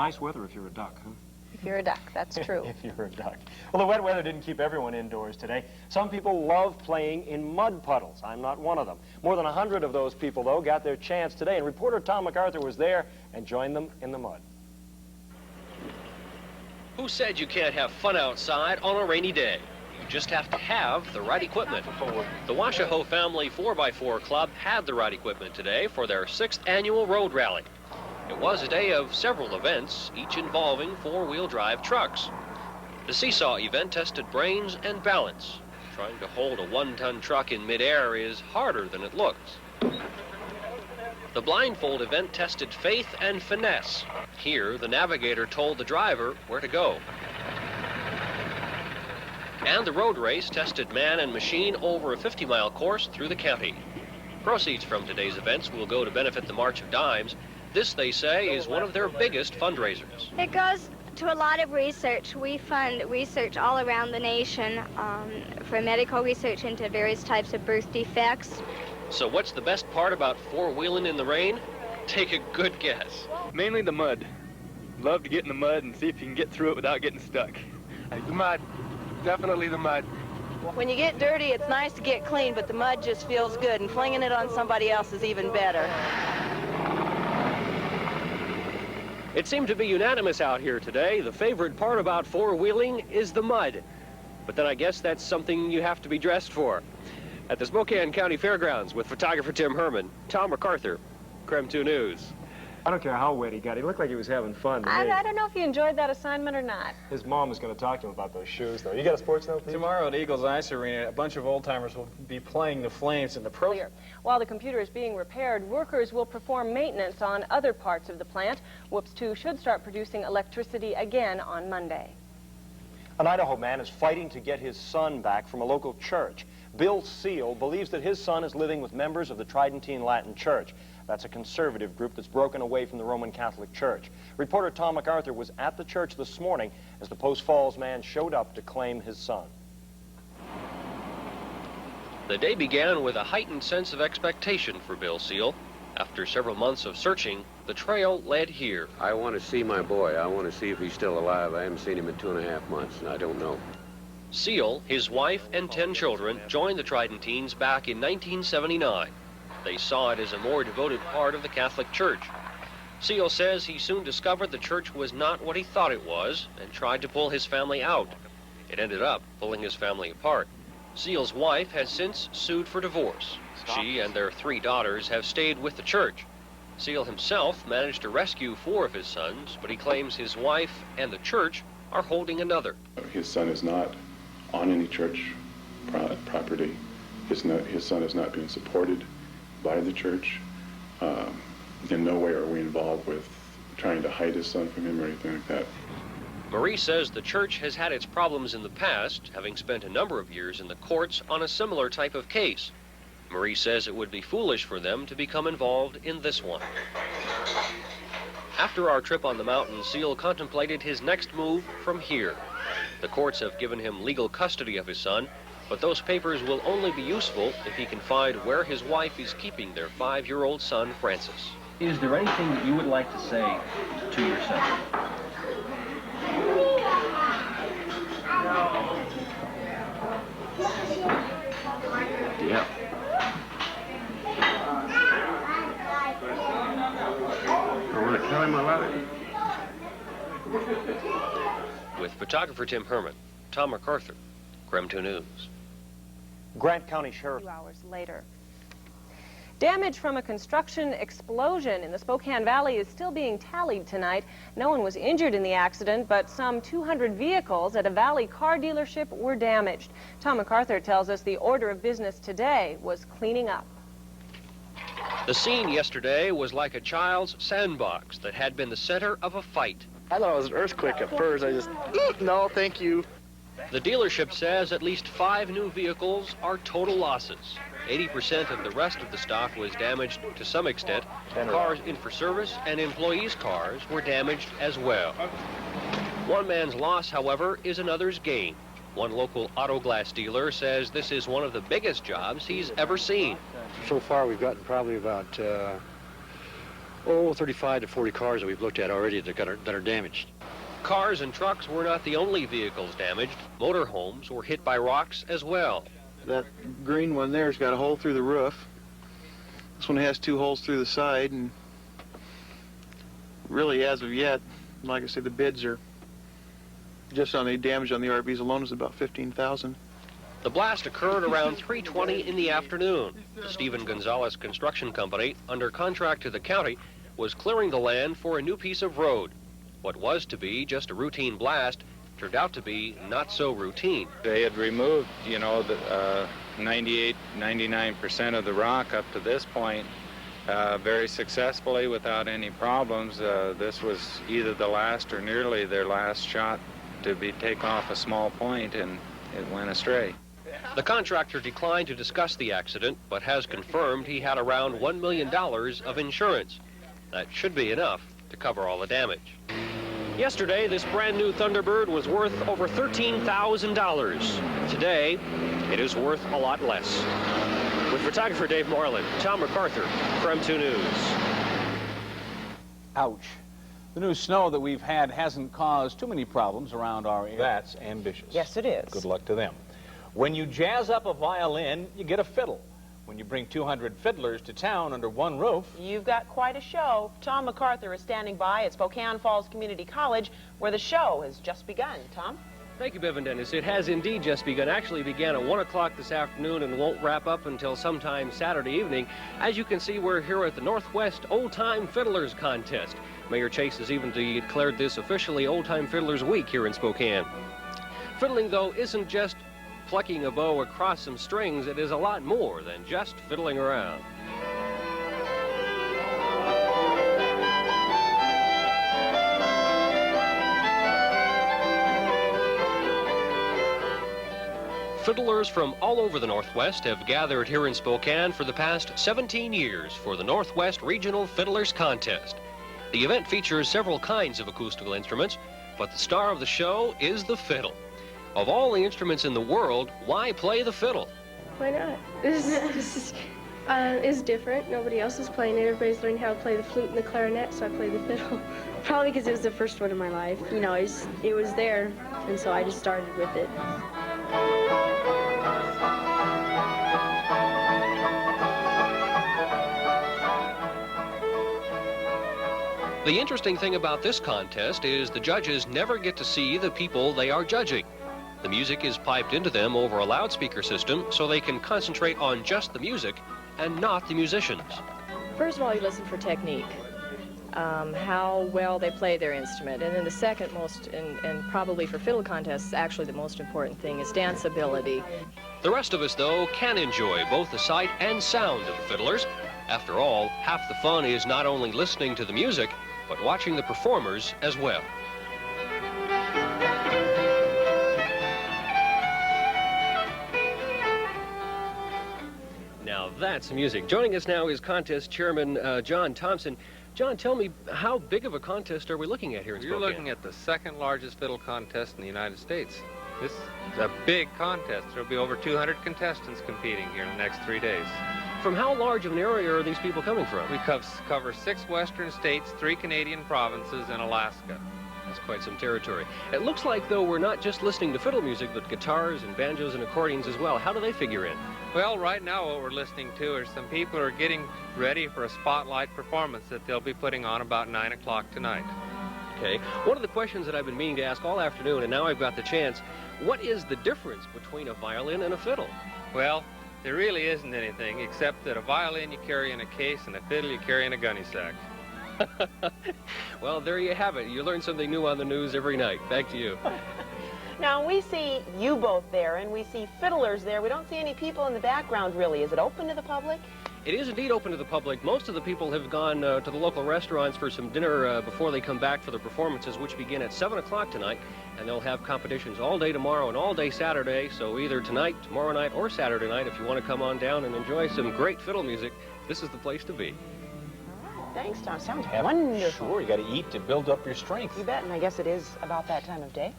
Nice weather if you're a duck, huh? If you're a duck, that's true. If you're a duck. Well, the wet weather didn't keep everyone indoors today. Some people love playing in mud puddles. I'm not one of them. More than 100 of those people, though, got their chance today, and reporter Tom MacArthur was there and joined them in the mud. Who said you can't have fun outside on a rainy day? You just have to have the right equipment. The Washoe Family 4x4 Club had the right equipment today for their 6th annual road rally. It was a day of several events, each involving four-wheel drive trucks. The seesaw event tested brains and balance. Trying to hold a 1-ton truck in midair is harder than it looks. The blindfold event tested faith and finesse. Here, the navigator told the driver where to go. And the road race tested man and machine over a 50-mile course through the county. Proceeds from today's events will go to benefit the March of Dimes. This, they say, is one of their biggest fundraisers. It goes to a lot of research. We fund research all around the nation for medical research into various types of birth defects. So what's the best part about four-wheeling in the rain? Take a good guess. Mainly the mud. Love to get in the mud and see if you can get through it without getting stuck. The mud. Definitely the mud. When you get dirty, it's nice to get clean, but the mud just feels good, and flinging it on somebody else is even better. It seemed to be unanimous out here today. The favorite part about four-wheeling is the mud. But then I guess that's something you have to be dressed for. At the Spokane County Fairgrounds with photographer Tim Herman, Tom MacArthur, KREM-2 News. I don't care how wet he got. He looked like he was having fun to me. I don't know if you enjoyed that assignment or not. His mom was going to talk to him about those shoes, though. You got a sports note, Pete? Tomorrow at Eagles Ice Arena, a bunch of old-timers will be playing the Flames in the pro. While the computer is being repaired, workers will perform maintenance on other parts of the plant. Whoops 2 should start producing electricity again on Monday. An Idaho man is fighting to get his son back from a local church. Bill Seal believes that his son is living with members of the Tridentine Latin Church. That's a conservative group that's broken away from the Roman Catholic Church. Reporter Tom MacArthur was at the church this morning as the Post Falls man showed up to claim his son. The day began with a heightened sense of expectation for Bill Seal. After several months of searching, the trail led here. I want to see my boy. I want to see if he's still alive. I haven't seen him in 2.5 months, and I don't know. Seal, his wife, and 10 children joined the Tridentines back in 1979. They saw it as a more devoted part of the Catholic Church. Seal says he soon discovered the church was not what he thought it was and tried to pull his family out. It ended up pulling his family apart. Seal's wife has since sued for divorce. She and their 3 daughters have stayed with the church. Seal himself managed to rescue 4 of his sons, but he claims his wife and the church are holding another. His son is not on any church property. His son is not being supported by the church. In no way are we involved with trying to hide his son from him or anything like that. Marie says the church has had its problems in the past, having spent a number of years in the courts on a similar type of case. Marie says it would be foolish for them to become involved in this one. After our trip on the mountain, Seal contemplated his next move from here. The courts have given him legal custody of his son, but those papers will only be useful if he can find where his wife is keeping their 5-year-old son, Francis. Is there anything that you would like to say to your son? Yeah. I want to tell him I love him. With photographer Tim Herman, Tom MacArthur, KREM-2 News. Grant County Sheriff. 2 hours later. Damage from a construction explosion in the Spokane Valley is still being tallied tonight. No one was injured in the accident, but some 200 vehicles at a Valley car dealership were damaged. Tom MacArthur tells us the order of business today was cleaning up. The scene yesterday was like a child's sandbox that had been the center of a fight. I thought it was an earthquake at first. I just, no, thank you. The dealership says at least 5 new vehicles are total losses. 80% of the rest of the stock was damaged to some extent. Cars in for service and employees' cars were damaged as well. One man's loss, however, is another's gain. One local auto glass dealer says this is one of the biggest jobs he's ever seen. So far, we've gotten probably about 35 to 40 cars that we've looked at already that are damaged. Cars and trucks were not the only vehicles damaged. Motorhomes were hit by rocks as well. That green one there's got a hole through the roof. This one has 2 holes through the side, and really, as of yet, like I say, the bids are just on the damage on the RVs alone is about $15,000. The blast occurred around 3:20 in the afternoon. The Stephen Gonzalez Construction Company, under contract to the county, was clearing the land for a new piece of road. What was to be just a routine blast turned out to be not so routine. They had removed, you know, the 98, 99% of the rock up to this point very successfully without any problems. This was either the last or nearly their last shot to take off a small point, and it went astray. The contractor declined to discuss the accident, but has confirmed he had around $1 million of insurance. That should be enough to cover all the damage. Yesterday, this brand new Thunderbird was worth over $13,000. Today, it is worth a lot less. With photographer Dave Moreland, Tom MacArthur, KREM-2 News. Ouch. The new snow that we've had hasn't caused too many problems around our area. That's ambitious. Yes, it is. Good luck to them. When you jazz up a violin, you get a fiddle. When you bring 200 fiddlers to town under one roof, you've got quite a show. Tom MacArthur is standing by at Spokane Falls Community College, where the show has just begun. Tom? Thank you, Bevan Dennis. It has indeed just begun. Actually began at 1 o'clock this afternoon and won't wrap up until sometime Saturday evening. As you can see, we're here at the Northwest Old Time Fiddlers Contest. Mayor Chase has even declared this officially Old Time Fiddlers Week here in Spokane. Fiddling, though, isn't just plucking a bow across some strings. It is a lot more than just fiddling around. Fiddlers from all over the Northwest have gathered here in Spokane for the past 17 years for the Northwest Regional Fiddlers Contest. The event features several kinds of acoustical instruments, but the star of the show is the fiddle. Of all the instruments in the world, why play the fiddle? Why not? This is different. Nobody else is playing it. Everybody's learning how to play the flute and the clarinet, so I play the fiddle. Probably because it was the first one in my life. You know, it was there, and so I just started with it. The interesting thing about this contest is the judges never get to see the people they are judging. The music is piped into them over a loudspeaker system so they can concentrate on just the music and not the musicians. First of all, you listen for technique, how well they play their instrument. And then the second most, and probably for fiddle contests, actually the most important thing is danceability. The rest of us, though, can enjoy both the sight and sound of the fiddlers. After all, half the fun is not only listening to the music, but watching the performers as well. Now that's music. Joining us now is contest chairman John Thompson. John, tell me, how big of a contest are we looking at here in Spokane? You're looking at the second largest fiddle contest in the United States. This is a big contest. There'll be over 200 contestants competing here in the next 3 days. From how large of an area are these people coming from? We cover 6 western states, 3 Canadian provinces, and Alaska. That's quite some territory. It looks like, though, we're not just listening to fiddle music, but guitars and banjos and accordions as well. How do they figure in? Well, right now what we're listening to are some people who are getting ready for a spotlight performance that they'll be putting on about 9 o'clock tonight. Okay. One of the questions that I've been meaning to ask all afternoon, and now I've got the chance, what is the difference between a violin and a fiddle? Well, there really isn't anything, except that a violin you carry in a case and a fiddle you carry in a gunny sack. Well, there you have it. You learn something new on the news every night. Back to you. Now, we see you both there, and we see fiddlers there. We don't see any people in the background, really. Is it open to the public? It is indeed open to the public. Most of the people have gone to the local restaurants for some dinner before they come back for the performances, which begin at 7 o'clock tonight, and they'll have competitions all day tomorrow and all day Saturday, so either tonight, tomorrow night, or Saturday night, if you want to come on down and enjoy some great fiddle music, this is the place to be. Thanks, Tom. Sounds wonderful. Sure, you got to eat to build up your strength. You bet, and I guess it is about that time of day.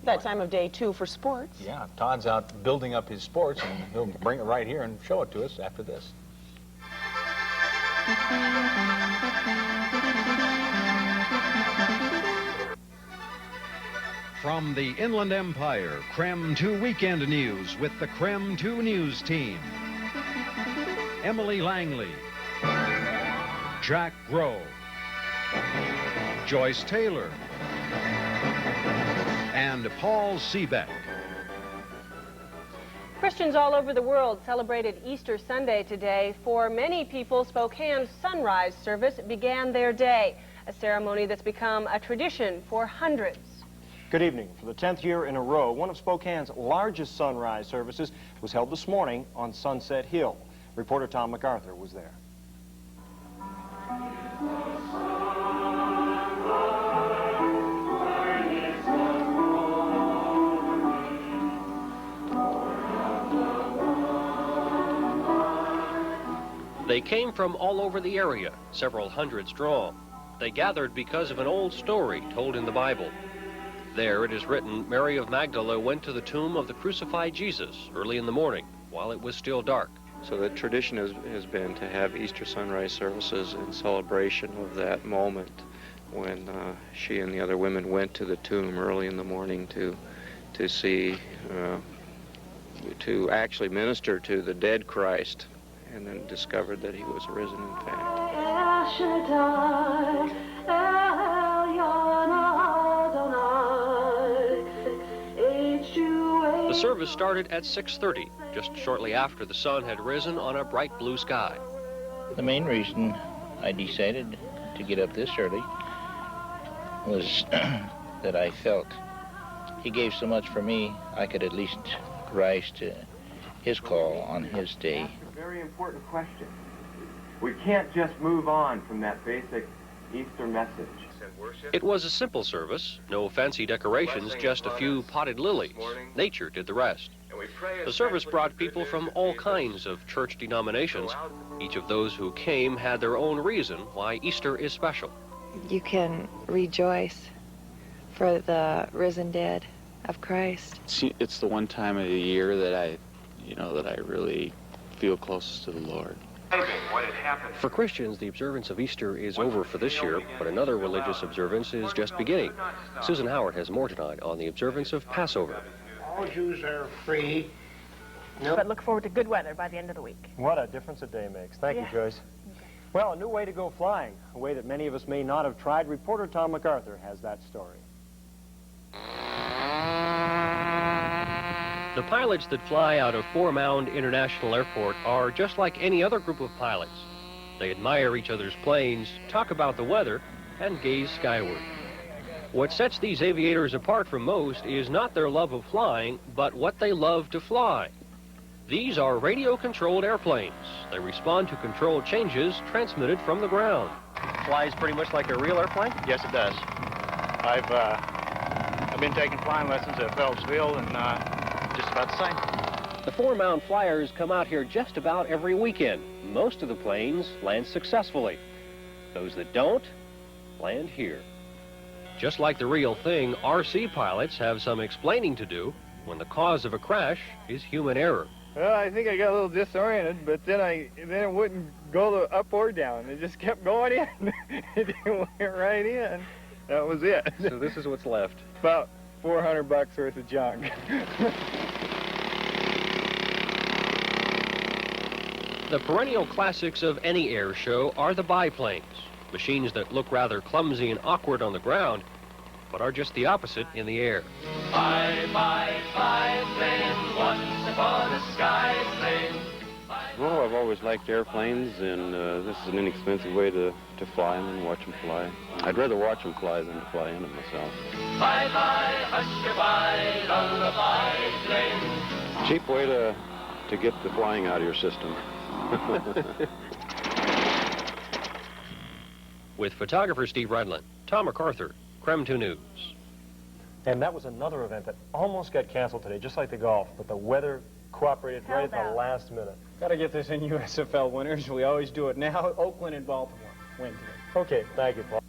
That time of day, too, for sports. Yeah, Todd's out building up his sports, and he'll bring it right here and show it to us after this. From the Inland Empire, KREM-2 Weekend News with the KREM-2 News team. Emily Langlie, Jack Groh, Joyce Taylor, and Paul Seebeck. Christians all over the world celebrated Easter Sunday today. For many people, Spokane's sunrise service began their day, a ceremony that's become a tradition for hundreds. Good evening. For the 10th year in a row, one of Spokane's largest sunrise services was held this morning on Sunset Hill. Reporter Tom MacArthur was there. They came from all over the area, several hundred strong. They gathered because of an old story told in the Bible. There it is written, Mary of Magdala went to the tomb of the crucified Jesus early in the morning while it was still dark. So the tradition has been to have Easter sunrise services in celebration of that moment when she and the other women went to the tomb early in the morning to see, to actually minister to the dead Christ, and then discovered that he was risen in fact. The service started at 6:30, just shortly after the sun had risen on a bright blue sky. The main reason I decided to get up this early was that I felt he gave so much for me, I could at least rise to his call on his day. That's a very important question. We can't just move on from that basic Easter message. It was a simple service, no fancy decorations, just a few potted lilies. Nature did the rest. The service brought people from all kinds of church denominations. Each of those who came had their own reason why Easter is special. You can rejoice for the risen dead of Christ. It's the one time of the year that I really feel closest to the Lord. What had happened. For Christians, the observance of Easter is over for this year, but another religious observance is just beginning. Susan Howard has more tonight on the observance of Passover. All Jews are free. But look forward to good weather by the end of the week. What a difference a day makes. Thank you, Joyce. Well, a new way to go flying, a way that many of us may not have tried. Reporter Tom MacArthur has that story. The pilots that fly out of Four Mound International Airport are just like any other group of pilots. They admire each other's planes, talk about the weather, and gaze skyward. What sets these aviators apart from most is not their love of flying, but what they love to fly. These are radio-controlled airplanes. They respond to controlled changes transmitted from the ground. Flies pretty much like a real airplane? Yes, it does. I've been taking flying lessons at Phelpsville, and just about the same. The Four Mound flyers come out here just about every weekend. Most of the planes land successfully. Those that don't, land here. Just like the real thing, RC pilots have some explaining to do when the cause of a crash is human error. Well, I think I got a little disoriented, but then it wouldn't go up or down. It just kept going in. It went right in. That was it. So this is what's left. About $400 worth of junk. The perennial classics of any air show are the biplanes, machines that look rather clumsy and awkward on the ground, but are just the opposite in the air. Biplane, once upon a sky plane. Well, I've always liked airplanes, and this is an inexpensive way to fly them and watch them fly. I'd rather watch them fly than to fly in them myself. Bye-bye, hush-a-bye, lullaby plane. Cheap way to get the flying out of your system. With photographer Steve Redlin, Tom MacArthur, KREM-2 News. And that was another event that almost got canceled today, just like the golf, but the weather cooperated right at the last minute. Got to get this in USFL winners. We always do it now. Oakland and Baltimore win today. Okay, thank you, Paul.